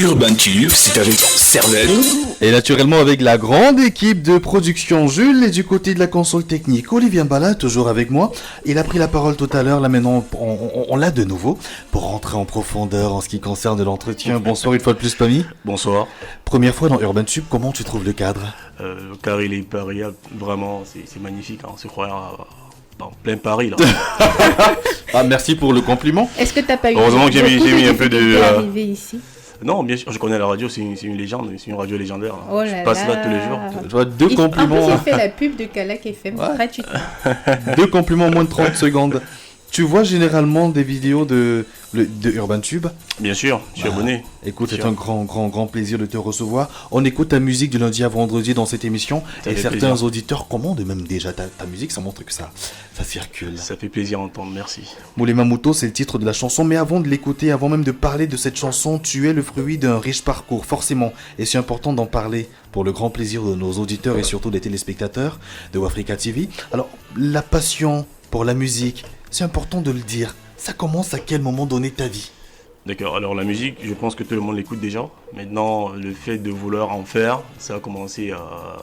Urban Tube, c'est avec Cervelle. Et naturellement avec la grande équipe de production Jules et du côté de la console technique Olivier Mbala, toujours avec moi. Il a pris la parole tout à l'heure, là maintenant on l'a de nouveau pour rentrer en profondeur en ce qui concerne l'entretien. Bonsoir une fois de plus Pamy. Bonsoir. Première fois dans Urban Tube, comment tu trouves le cadre? Le cadre il est hyper agréable, vraiment c'est magnifique, on se croirait en plein Paris là. Ah merci pour le compliment. Est-ce que tu n'as pas eu Heureusement que j'ai mis un peu de... arriver ici? Non, bien sûr, je connais la radio, c'est une légende, c'est une radio légendaire. Là. Oh là je passe là tous les jours. Je vois deux compliments. En plus, il fait la pub de Calac FM gratuitement. Deux compliments en moins de 30 secondes. Tu vois généralement des vidéos de Urban Tube? Bien sûr, je suis abonné. Écoute, c'est un grand plaisir de te recevoir. On écoute ta musique du lundi à vendredi dans cette émission. Ça et fait certains plaisir. auditeurs commandent même déjà ta musique, ça montre que ça circule. Ça fait plaisir à entendre, merci. Moulé Mamuto, c'est le titre de la chanson. Mais avant de l'écouter, avant même de parler de cette chanson, tu es le fruit d'un riche parcours, forcément. Et c'est important d'en parler pour le grand plaisir de nos auditeurs et surtout des téléspectateurs de Africa TV. Alors, la passion pour la musique, c'est important de le dire. Ça commence à quel moment donné ta vie? D'accord, alors la musique, je pense que tout le monde l'écoute déjà. Maintenant, le fait de vouloir en faire, ça a commencé,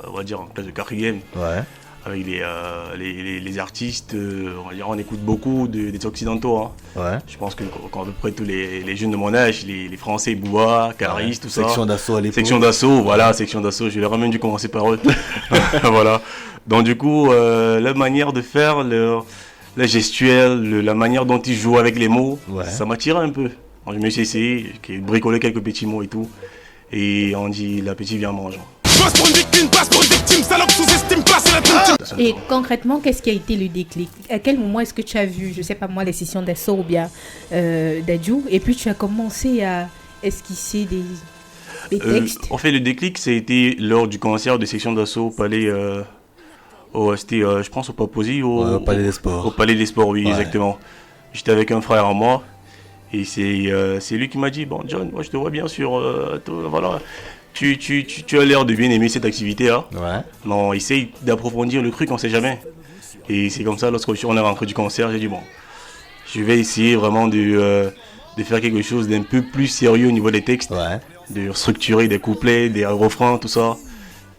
on va dire, en classe de quatrième. Ouais. Avec les artistes, on va dire, on écoute beaucoup des occidentaux. Hein. Ouais. Je pense qu'à peu près tous les jeunes de mon âge, les Français, Booba, Caris, tout ça. Section d'assaut à l'époque. Section d'assaut, voilà, section d'assaut. Je l'aurais même dû commencer par eux. Voilà. Donc du coup, la manière de faire, la gestuelle, la manière dont ils jouent avec les mots, ça m'attirait un peu. Donc, je me suis essayé, j'ai bricolé quelques petits mots et tout. Et on dit, l'appétit vient en mangeant. Et concrètement, qu'est-ce qui a été le déclic? À quel moment est-ce que tu as vu, je sais pas moi, les sessions d'assaut ou bien d'Adjou, et puis tu as commencé à esquisser des textes? En fait, le déclic, ça a été lors du concert de section d'assaut au Palais, c'était, je pense, au Papousie, au Palais des Sports. Au Palais des Sports, oui, exactement. J'étais avec un frère à moi, et c'est lui qui m'a dit, bon, John, moi je te vois bien sur, voilà. Tu as l'air de bien aimer cette activité-là. Ouais. Non, essaye d'approfondir le truc, on sait jamais. Et c'est comme ça, lorsqu'on est rentré du concert, j'ai dit, bon, je vais essayer vraiment de faire quelque chose d'un peu plus sérieux au niveau des textes. Ouais. De structurer des couplets, des refrains, tout ça.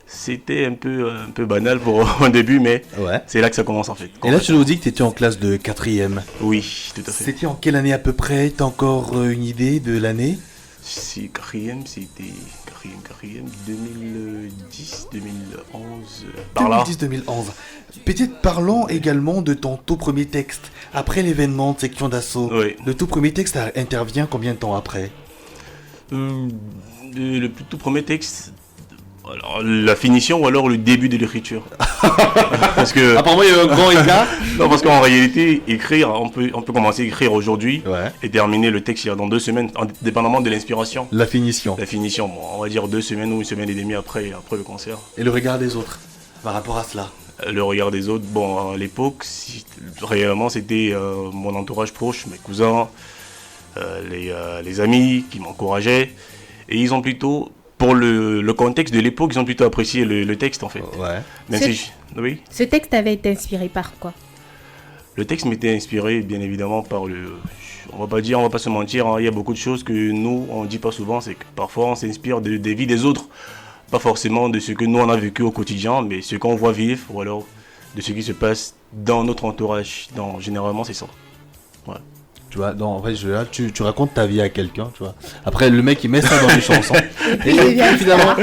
C'était un peu banal pour un début, mais c'est là que ça commence en fait. Et là, tu nous dis que tu étais en classe de 4e. Oui, tout à fait. C'était en quelle année à peu près? T'as encore une idée de l'année? C'est 4e, c'était 4e, 2010, 2011, par là. 2010-2011. Peut-être parlons également de ton tout premier texte. Après l'événement de section d'assaut, le tout premier texte intervient combien de temps après? Le tout premier texte, alors la finition ou alors le début de l'écriture. Parce que apparemment il y a un grand écart. Non, parce qu'en réalité, écrire, on peut commencer à écrire aujourd'hui et terminer le texte dans 2 semaines, dépendamment de l'inspiration. La finition. La finition, bon, on va dire 2 semaines ou 1 semaine et demie après le concert. Et le regard des autres par rapport à cela? Le regard des autres, bon, à l'époque, réellement, c'était mon entourage proche, mes cousins, les amis qui m'encourageaient. Et ils ont plutôt, pour le contexte de l'époque, ils ont plutôt apprécié le texte en fait. Oui. Ce texte avait été inspiré par quoi? Le texte m'était inspiré bien évidemment par on va pas se mentir, hein, il y a beaucoup de choses que nous on dit pas souvent, c'est que parfois on s'inspire des vies des autres, pas forcément de ce que nous on a vécu au quotidien, mais ce qu'on voit vivre ou alors de ce qui se passe dans notre entourage. Donc généralement c'est ça. Ouais. Tu vois, en vrai, tu racontes ta vie à quelqu'un, tu vois. Après, le mec, il met ça dans les chansons. Et évidemment.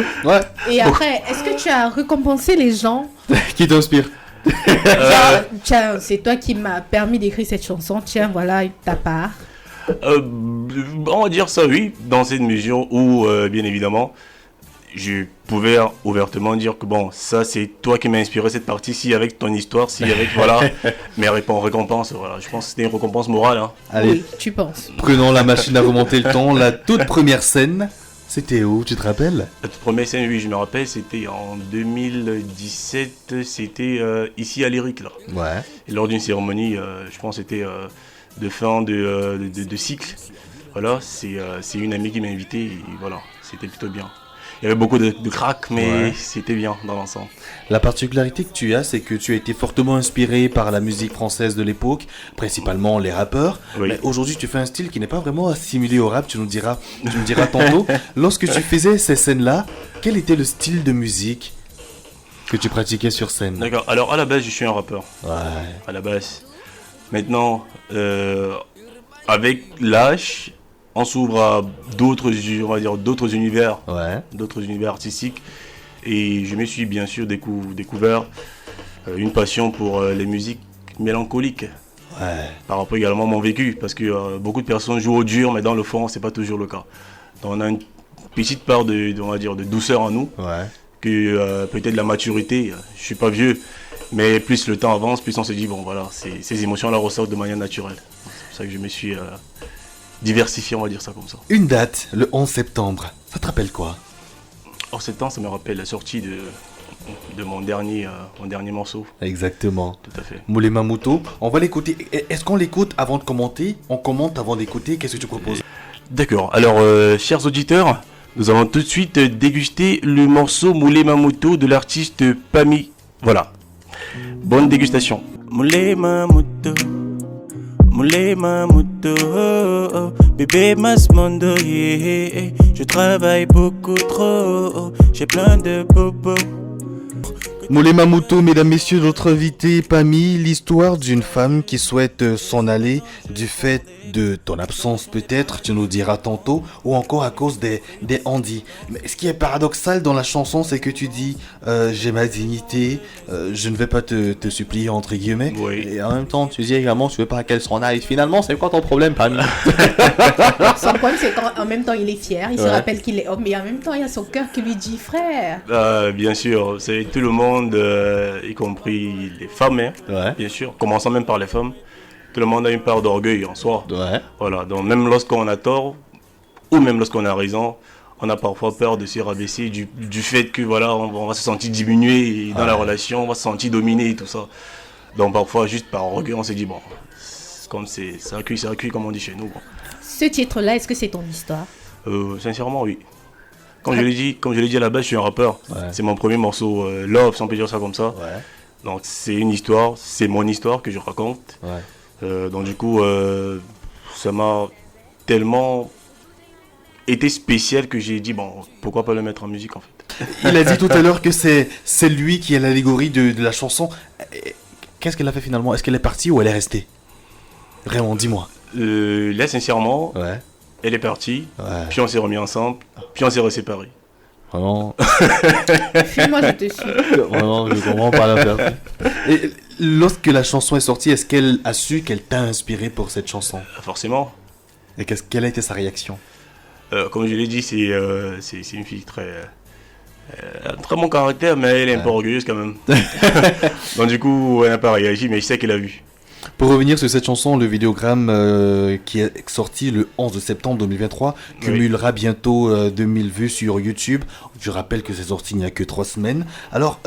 Et après, est-ce que tu as récompensé les gens qui t'inspirent? Tiens, c'est toi qui m'as permis d'écrire cette chanson. Tiens, voilà ta part. On va dire ça, oui, dans cette mesure où, bien évidemment, je pouvais ouvertement dire que bon, ça c'est toi qui m'as inspiré cette partie, si avec ton histoire, si avec voilà, mes récompenses, voilà, je pense que c'était une récompense morale. Hein. Allez, oui, tu penses. Prenons la machine à remonter le temps, la toute première scène, c'était où, tu te rappelles? La toute première scène, oui, je me rappelle, c'était en 2017, c'était ici à Lyrique, là. Ouais. Et lors d'une cérémonie, je pense que c'était de fin de cycle, voilà, c'est une amie qui m'a invité, et voilà, c'était plutôt bien. Il y avait beaucoup de crack, mais Ouais. c'était bien dans l'ensemble. La particularité que tu as, c'est que tu as été fortement inspiré par la musique française de l'époque, principalement les rappeurs. Oui. Mais aujourd'hui, tu fais un style qui n'est pas vraiment assimilé au rap, tu nous diras tantôt. Lorsque tu faisais ces scènes-là, quel était le style de musique que tu pratiquais sur scène? D'accord. Alors à la base, je suis un rappeur. Ouais. À la base. Maintenant, avec l'âge, on s'ouvre à on va dire, d'autres univers artistiques. Et je me suis bien sûr découvert une passion pour les musiques mélancoliques. Ouais. Par rapport également à mon vécu, parce que beaucoup de personnes jouent au dur, mais dans le fond, c'est pas toujours le cas. Donc on a une petite part on va dire, de douceur en nous, Ouais. que peut-être la maturité. Je suis pas vieux, mais plus le temps avance, plus on se dit bon voilà, ces émotions-là ressortent de manière naturelle. C'est pour ça que je me suis diversifié, on va dire ça comme ça. Une date, le 11 septembre. Ça te rappelle quoi? Hors septembre, ça me rappelle la sortie de mon dernier morceau. Exactement. Tout à fait. Moulé Mamuto, on va l'écouter. Est-ce qu'on l'écoute avant de commenter? On commente avant d'écouter? Qu'est-ce que tu proposes? D'accord, alors chers auditeurs, nous allons tout de suite déguster le morceau Moulé Mamuto de l'artiste Pami. Voilà. Bonne dégustation. Moulé Mamuto, Moulé Mamuto, oh, oh, bébé Masmondo, yeah, je travaille beaucoup trop, j'ai plein de bobos. Moulé Mamuto, mesdames, messieurs, notre invité Pami, l'histoire d'une femme qui souhaite s'en aller du fait de ton absence peut-être, tu nous diras tantôt, ou encore à cause des handis. Mais ce qui est paradoxal dans la chanson, c'est que tu dis j'ai ma dignité, je ne vais pas te supplier entre guillemets, Oui. et en même temps tu dis également tu veux pas qu'elle s'en aille. Finalement, c'est quoi ton problème, Pami? Son problème, c'est qu'en même temps, il est fier, il se Ouais. rappelle qu'il est homme, mais en même temps, il y a son cœur qui lui dit frère. Bien sûr, c'est tout le monde, y compris les femmes, hein, Ouais. bien sûr, commençant même par les femmes. Tout le monde a une part d'orgueil en soi. Ouais. Voilà, donc même lorsqu'on a tort, ou même lorsqu'on a raison, on a parfois peur de se rabaisser du fait que voilà, on va se sentir diminué dans la relation, on va se sentir dominé et tout ça. Donc parfois, juste par orgueil, on se dit bon, comme c'est cuit, comme on dit chez nous. Bon. Ce titre-là, est-ce que c'est ton histoire? Sincèrement, oui. Comme je l'ai dit à la base, je suis un rappeur. Ouais. C'est mon premier morceau, Love, si on peut dire ça comme ça. Ouais. Donc c'est une histoire, c'est mon histoire que je raconte. Ouais. Donc du coup, ça m'a tellement été spécial que j'ai dit bon, pourquoi pas le mettre en musique en fait. Il a dit tout à l'heure que c'est lui qui est l'allégorie de la chanson. Qu'est-ce qu'elle a fait finalement? Est-ce qu'elle est partie ou elle est restée? Vraiment, dis-moi. Là, sincèrement, Ouais. elle est partie, Ouais. puis on s'est remis ensemble, puis on s'est reséparés. Vraiment, Fuis-moi, je te suis. vraiment, je comprends pas l'affaire. Et lorsque la chanson est sortie, est-ce qu'elle a su qu'elle t'a inspiré pour cette chanson? Forcément, Et quelle a été sa réaction? comme je l'ai dit, c'est une fille très très bon caractère, mais elle est un peu orgueilleuse quand même. Donc du coup, elle n'a pas réagi, mais je sais qu'elle a vu. Pour revenir sur cette chanson, le vidéogramme qui est sorti le 11 septembre 2023 cumulera bientôt 2000 vues sur YouTube. Je rappelle que c'est sorti il n'y a que 3 semaines. Alors,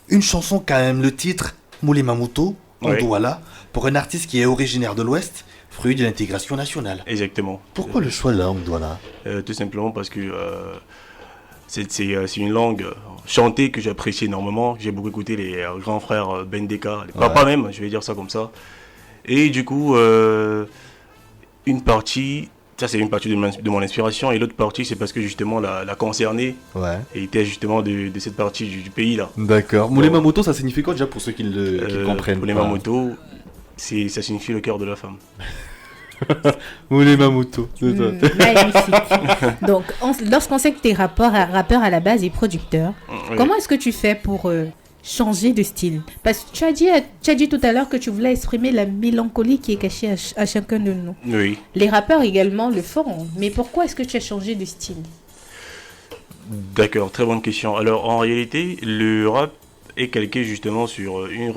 une chanson quand même, le titre, Moulé Mamuto, en Oui. Douala, pour un artiste qui est originaire de l'Ouest, fruit de l'intégration nationale. Exactement. Pourquoi le choix de la langue Douala? Tout simplement parce que c'est une langue chantée que j'apprécie énormément. J'ai beaucoup écouté les grands frères Bendeka, les papas même, je vais dire ça comme ça. Et du coup, une partie, ça c'est une partie de mon inspiration, et l'autre partie c'est parce que justement la concernée Ouais. était justement de cette partie du pays là. D'accord. Moulé Mamuto, ça signifie quoi déjà pour ceux qui comprennent Pour les pas? Mamoto, ça signifie le cœur de la femme. Moulé Mamuto, c'est ça. Magnifique. Donc, lorsqu'on sait que tu es rappeur à la base et producteur, Oui. comment est-ce que tu fais pour changer de style? Parce que tu as dit tout à l'heure que tu voulais exprimer la mélancolie qui est cachée à chacun de nous. Oui. Les rappeurs également le font, mais pourquoi est-ce que tu as changé de style? D'accord, très bonne question. Alors en réalité, le rap est calqué justement sur une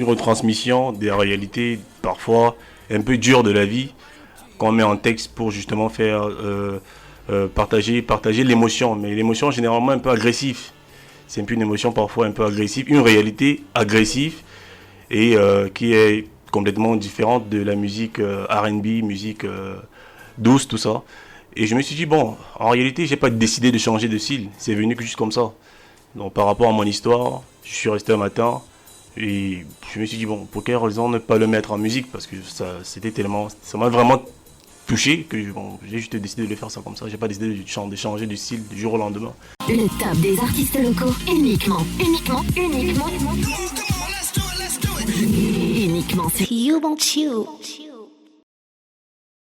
retransmission des réalités parfois un peu dures de la vie qu'on met en texte pour justement faire partager l'émotion, mais l'émotion généralement un peu agressive. C'est un peu une émotion parfois un peu agressive, une réalité agressive et qui est complètement différente de la musique R&B, musique douce, tout ça. Et je me suis dit, bon, en réalité, j'ai pas décidé de changer de style. C'est venu que juste comme ça. Donc, par rapport à mon histoire, je suis resté un matin. Et je me suis dit, bon, pour quelle raison ne pas le mettre en musique? Parce que ça m'a vraiment touché que bon, j'ai juste décidé de le faire ça comme ça. J'ai pas décidé de changer de style du jour au lendemain. Le top des artistes locaux, uniquement sur You Want You.